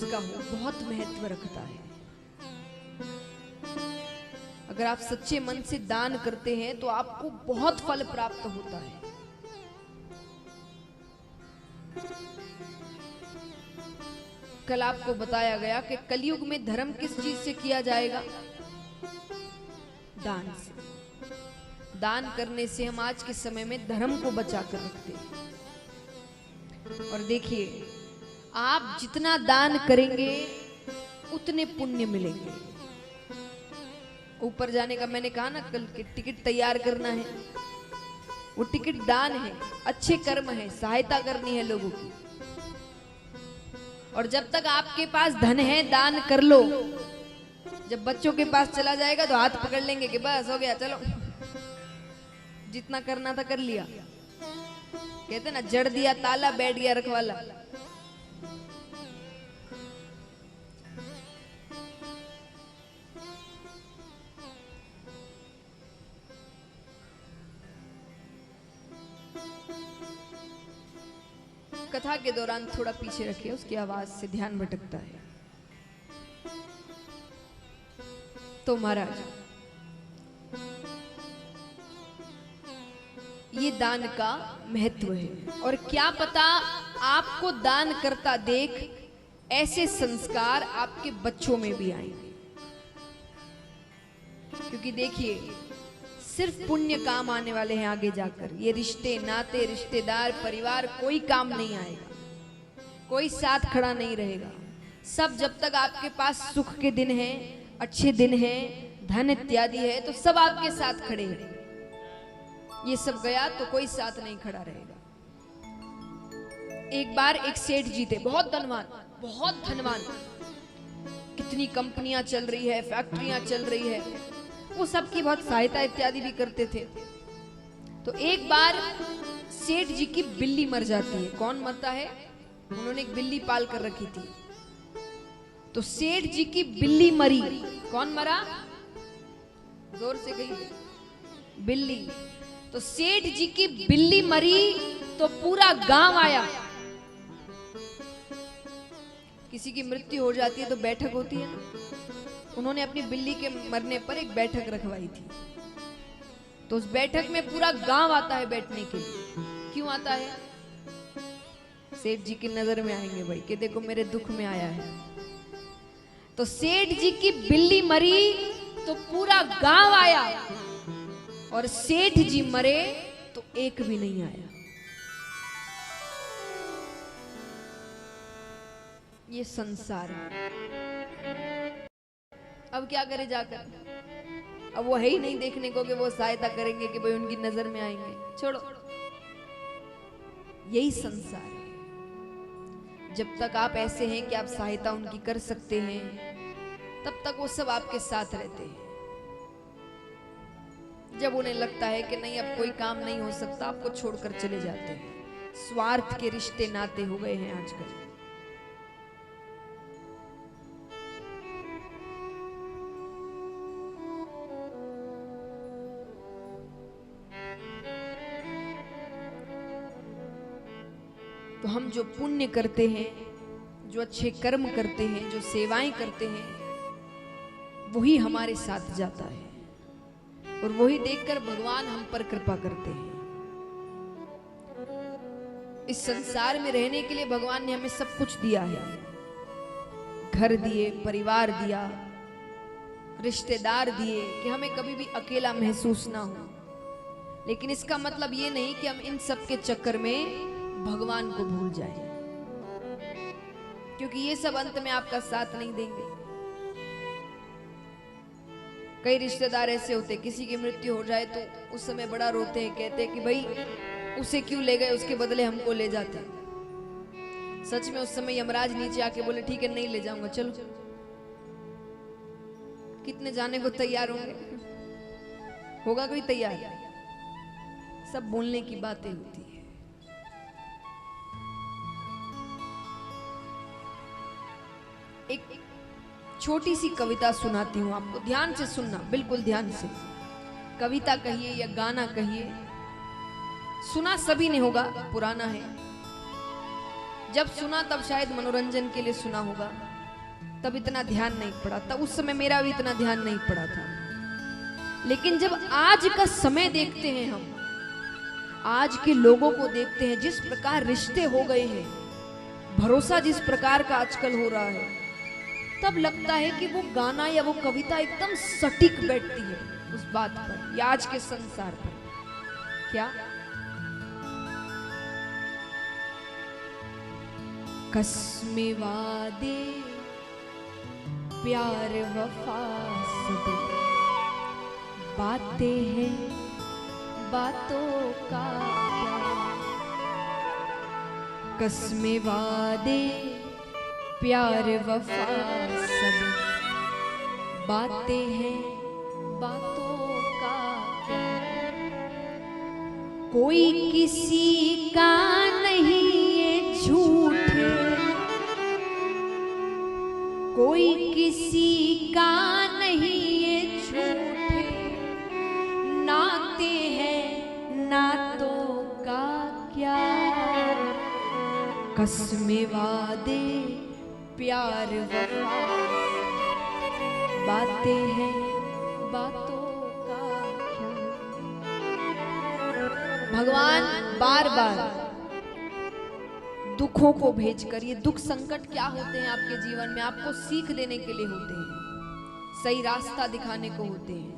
जिसका हो बहुत महत्व रखता है। अगर आप सच्चे मन से दान करते हैं तो आपको बहुत फल प्राप्त होता है। कल आपको बताया गया कि कलयुग में धर्म किस चीज से किया जाएगा? दान से। दान करने से हम आज के समय में धर्म को बचा कर रखते हैं। और देखिए, आप जितना दान करेंगे उतने पुण्य मिलेंगे। ऊपर जाने का मैंने कहा ना कल के टिकट तैयार करना है, वो टिकट दान है, अच्छे कर्म है, सहायता करनी है लोगों की। और जब तक आपके पास धन है दान कर लो, जब बच्चों के पास चला जाएगा तो हाथ पकड़ लेंगे कि बस हो गया, चलो जितना करना था कर लिया। कहते ना, जड़ दिया ताला बैठ गया रखवाला। कथा के दौरान थोड़ा पीछे रखिए, उसकी आवाज से ध्यान भटकता है। तो महाराज, ये दान का महत्व है। और क्या पता आपको दान करता देख ऐसे संस्कार आपके बच्चों में भी आएंगे। क्योंकि देखिए, सिर्फ पुण्य काम आने वाले हैं आगे जाकर। ये रिश्ते नाते, रिश्तेदार, परिवार कोई काम नहीं आएगा, कोई साथ खड़ा नहीं रहेगा। सब जब तक आपके पास सुख के दिन हैं, अच्छे दिन हैं, धन इत्यादि है, तो सब आपके साथ खड़े हैं। ये सब गया तो कोई साथ नहीं खड़ा रहेगा। एक बार एक सेठ जी थे, बहुत धनवान, बहुत धनवान। कितनी कंपनियां चल रही है, फैक्ट्रियां चल रही है, वो सबकी बहुत सहायता इत्यादि भी करते थे। तो एक बार सेठ जी की बिल्ली मर जाती है। कौन मरता है? उन्होंने एक बिल्ली पाल कर रखी थी। तो सेठ जी की बिल्ली मरी। कौन मरा? जोर से कहिए। बिल्ली। तो सेठ जी की बिल्ली मरी तो पूरा गांव आया। किसी की मृत्यु हो जाती है तो बैठक होती है ना, उन्होंने अपनी बिल्ली के मरने पर एक बैठक रखवाई थी। तो उस बैठक में पूरा गांव आता है बैठने के लिए। क्यों आता है? सेठ जी की नजर में आएंगे भाई कि देखो मेरे दुख में आया है। तो सेठ जी की बिल्ली मरी तो पूरा गांव आया, और सेठ जी मरे तो एक भी नहीं आया। ये संसार है। अब क्या करे जाकर? अब वो है ही नहीं देखने को कि वो सहायता करेंगे, कि भाई उनकी नजर में आएंगे। छोड़ो, यही संसार है। जब तक आप ऐसे हैं कि आप सहायता उनकी कर सकते हैं, तब तक वो सब आपके साथ रहते हैं। जब उन्हें लगता है कि नहीं अब कोई काम नहीं हो सकता, आपको छोड़कर चले जाते हैं। स्वार्थ के रिश्ते नाते हो गए हैं आजकल। तो हम जो पुण्य करते हैं, जो अच्छे कर्म करते हैं, जो सेवाएं करते हैं, वही हमारे साथ जाता है। और वही देखकर भगवान हम पर कृपा करते हैं। इस संसार में रहने के लिए भगवान ने हमें सब कुछ दिया है। घर दिए, परिवार दिया, रिश्तेदार दिए, कि हमें कभी भी अकेला महसूस ना हो। लेकिन इसका मतलब ये नहीं कि हम इन सब के चक्कर में भगवान को भूल जाएं, क्योंकि ये सब अंत में आपका साथ नहीं देंगे। कई रिश्तेदार ऐसे होते, किसी की मृत्यु हो जाए तो उस समय बड़ा रोते हैं, कहते हैं कि भाई उसे क्यों ले गए, उसके बदले हमको ले जाते। सच में उस समय यमराज नीचे आके बोले ठीक है नहीं ले जाऊंगा, चलो। कितने जाने को तैयार होंगे? होगा कोई तैयार? सब बोलने की बातें होती है। एक छोटी सी कविता सुनाती हूं आपको, ध्यान से सुनना, बिल्कुल ध्यान से। कविता कहिए या गाना कहिए, सुना सभी ने होगा, पुराना है। जब सुना तब शायद मनोरंजन के लिए सुना होगा, तब इतना ध्यान नहीं पड़ा था, उस समय मेरा भी इतना ध्यान नहीं पड़ा था। लेकिन जब आज का समय देखते हैं, हम आज के लोगों को देखते हैं, जिस प्रकार रिश्ते हो गए हैं, भरोसा जिस प्रकार का आजकल हो रहा है, तब लगता है कि वो गाना या वो कविता एकदम सटीक बैठती है उस बात पर या आज के संसार पर। क्या कसमे वादे प्यार वफा सब बातें हैं, बातों का क्या। कसमे वादे प्यार वफा सब बातें हैं, बातों का क्या। कोई किसी का नहीं ये झूठ, कोई किसी का नहीं ये झूठ, नाते हैं नातों का क्या। कसमे वादे प्यार वफा बातें हैं, बातों का क्या। भगवान बार बार दुखों को भेजकर, ये दुख संकट क्या होते हैं आपके जीवन में, आपको सीख देने के लिए होते हैं, सही रास्ता दिखाने को होते हैं।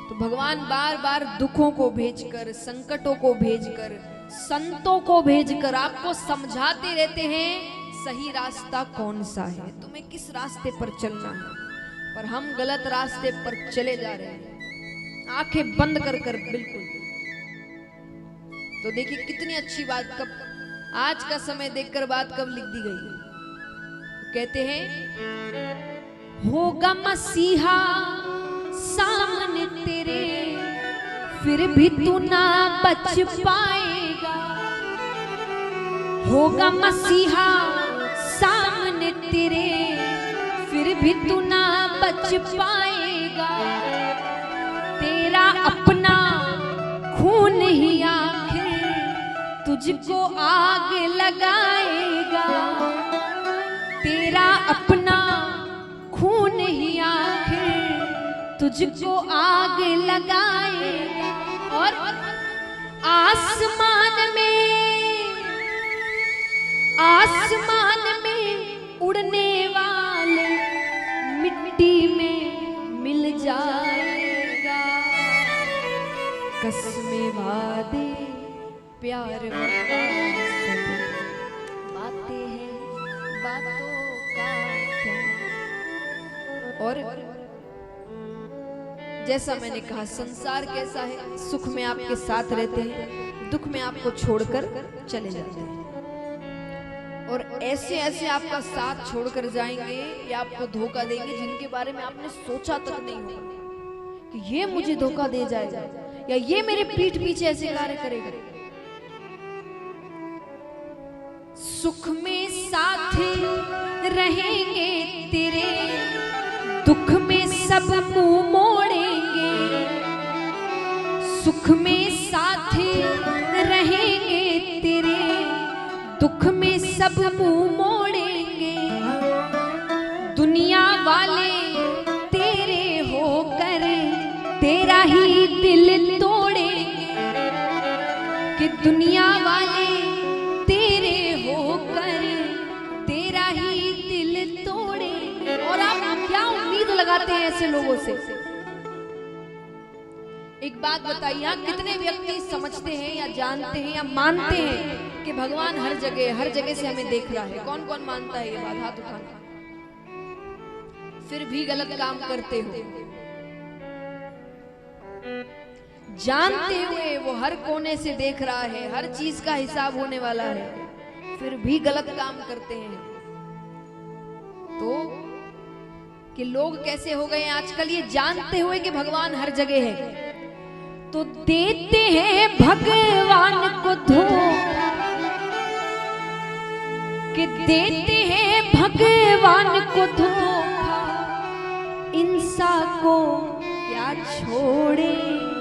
तो भगवान बार बार दुखों को भेजकर, संकटों को भेजकर, संतों को भेजकर आपको समझाते रहते हैं सही रास्ता कौन सा है, तुम्हें किस रास्ते पर चलना है। पर हम गलत रास्ते पर चले जा रहे हैं, आंखें बंद कर कर बिल्कुल। तो देखिए कितनी अच्छी बात, कब आज का समय देखकर बात कब लिख दी गई। तो कहते हैं होगा मसीहा सामने तेरे, फिर भी तू ना बच पाएगा। होगा मसीहा सामने तेरे, फिर भी तू ना बच पाएगा। तेरा अपना खून ही आखिर तुझको आग लगाएगा। तेरा अपना खून ही आखिर तुझको आग लगाएगा। और आसमान में उड़ने वाले मिट्टी में मिल जाएगा। कसमे वादे प्यार वफा सब बातें हैं, बातों का क्या। और जैसा मैंने कहा, संसार कैसा है, सुख में आपके साथ रहते हैं, दुख में आपको छोड़कर चले जाते हैं। और ऐसे ऐसे आपका साथ छोड़कर जाएंगे या आपको धोखा देंगे जिनके बारे में आपने सोचा तक नहीं होगा कि ये मुझे धोखा दे जाएगा या ये मेरे पीठ पीछे ऐसे कार्य करेगा। सुख में साथ रहेंगे तेरे, दुख में सब मुंह मोड़ेंगे। सुख में साथ रहेंगे तेरे, दुख में सब मुंह मोड़ेंगे। दुनिया वाले तेरे होकर तेरा ही दिल तोड़ेंगे। कि दुनिया वाले तेरे होकर तेरा ही दिल तोड़ेंगे। और आप क्या उम्मीद लगाते हैं ऐसे लोगों से? एक बात बताइए, आप कितने व्यक्ति समझते हैं या जानते हैं या मानते हैं कि भगवान हर जगह से हमें देख रहा है? कौन कौन मानता है ये बात? हाथ उठाना। फिर भी गलत काम करते हो, जानते हुए वो हर कोने से देख रहा है, हर चीज का हिसाब होने वाला है, फिर भी गलत काम करते हैं। तो कि लोग कैसे हो गए आजकल, ये जानते हुए कि भगवान हर जगह है तो देते हैं भगवान को धोखा। कि देते हैं भगवान को धोखा, इंसान को क्या छोड़ेंगे।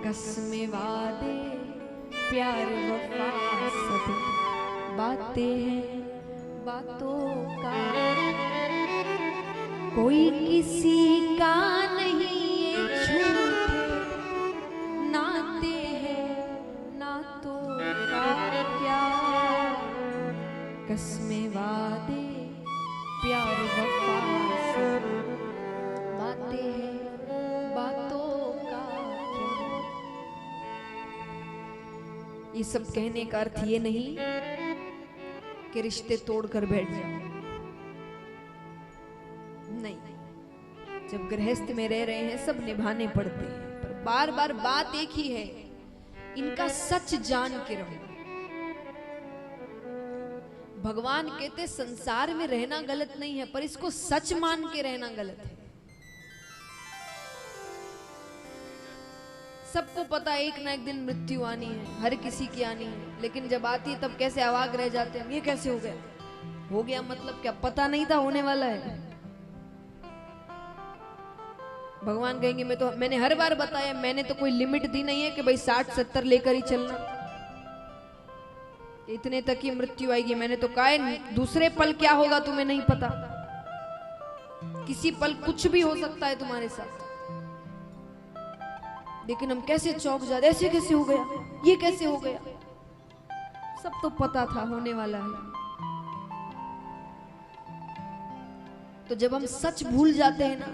कसमे वादे प्यार वफा सब बातें हैं, बातों का कोई किसी का नहीं, ये झूठे नाते हैं नातों का प्यार, कसमें वादे प्यार वफा से बातें हैं बातों का क्या। ये सब कहने का अर्थ ये नहीं कि रिश्ते तोड़कर बैठ जाओ, नहीं। जब गृहस्थ में रह रहे हैं सब निभाने पड़ते हैं, पर बार बार बात एक ही है, इनका सच जान के रहो। भगवान कहते संसार में रहना गलत नहीं है, पर इसको सच मान के रहना गलत है। सबको पता है एक ना एक दिन मृत्यु आनी है, हर किसी की आनी है, लेकिन जब आती है तब कैसे अवाक रह जाते हैं, ये कैसे हो गया? हो गया मतलब क्या? पता नहीं था होने वाला है। भगवान कहेंगे मैंने हर बार बताया, मैंने तो कोई लिमिट दी नहीं है कि भाई 60-70 लेकर ही चलना, इतने तक ही मृत्यु आएगी। मैंने तो कहा है दूसरे पल क्या होगा तुम्हें नहीं पता, किसी पल कुछ भी हो सकता है तुम्हारे साथ। लेकिन हम कैसे चौंक जाते, ऐसे कैसे हो गया, ये कैसे हो गया? सब तो पता था होने वाला है। तो जब हम सच भूल जाते हैं ना,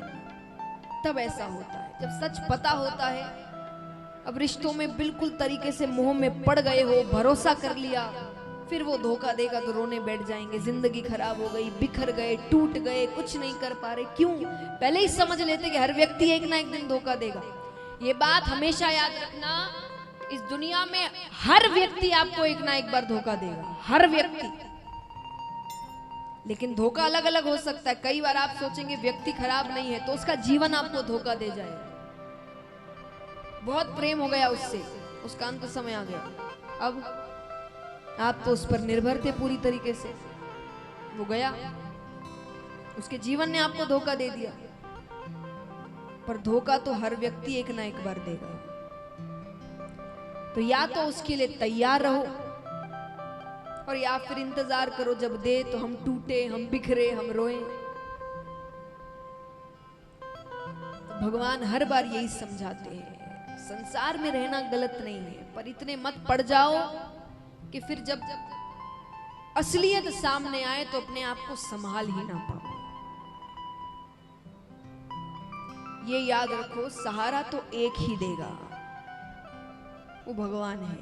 तब ऐसा होता है। जब सच पता होता है, अब रिश्तों में बिल्कुल तरीके से मोह में पड़ गए हो, भरोसा कर लिया, फिर वो धोखा देगा तो रोने बैठ जाएंगे, जिंदगी खराब हो गई, बिखर गए, टूट गए, कुछ नहीं कर पा रहे। क्यों? पहले ही समझ लेते कि हर व्यक्ति एक ना एक दिन धोखा देगा। ये बात हमेशा याद रखना, इस दुनिया में हर व्यक्ति आपको एक ना एक बार धोखा देगा, हर व्यक्ति। लेकिन धोखा अलग अलग हो सकता है। कई बार आप सोचेंगे व्यक्ति खराब नहीं है, तो उसका जीवन आपको धोखा दे जाएगा। बहुत प्रेम हो गया उससे, उसका अंत समय आ गया, अब आप तो उस पर निर्भर थे पूरी तरीके से, वो गया, उसके जीवन ने आपको धोखा दे दिया। पर धोखा तो हर व्यक्ति एक ना एक बार देगा। तो या तो उसके लिए तैयार रहो, और या फिर इंतजार करो जब दे तो हम टूटे, हम बिखरे, हम रोए। तो भगवान हर बार यही समझाते हैं, संसार में रहना गलत नहीं है, पर इतने मत पड़ जाओ कि फिर जब असलियत सामने आए तो अपने आप को संभाल ही ना पाओ। ये याद रखो, सहारा तो एक ही देगा, वो भगवान है।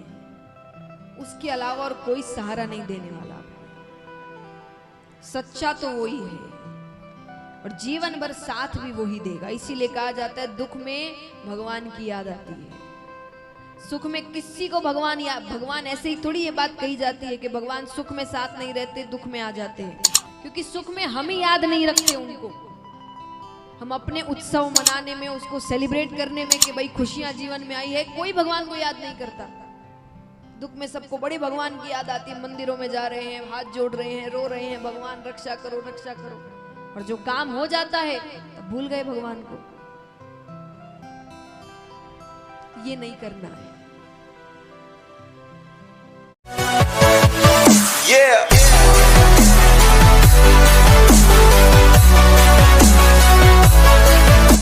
उसके अलावा और कोई सहारा नहीं देने वाला। सच्चा तो वही है, और जीवन भर साथ भी वही देगा। इसीलिए कहा जाता है दुख में भगवान की याद आती है, सुख में किसी को भगवान ऐसे ही थोड़ी ये बात कही जाती है कि भगवान सुख में साथ नहीं रहते, दुख में आ जाते हैं। क्योंकि सुख में हम ही याद नहीं रखते उनको। हम अपने उत्सव मनाने में, उसको सेलिब्रेट करने में कि भाई खुशियां जीवन में आई है, कोई भगवान को याद नहीं करता। दुख में सबको बड़े भगवान की याद आती है, मंदिरों में जा रहे हैं, हाथ जोड़ रहे हैं, रो रहे हैं, भगवान रक्षा करो रक्षा करो। और जो काम हो जाता है तब भूल गए भगवान को। ये नहीं करना है। Yeah.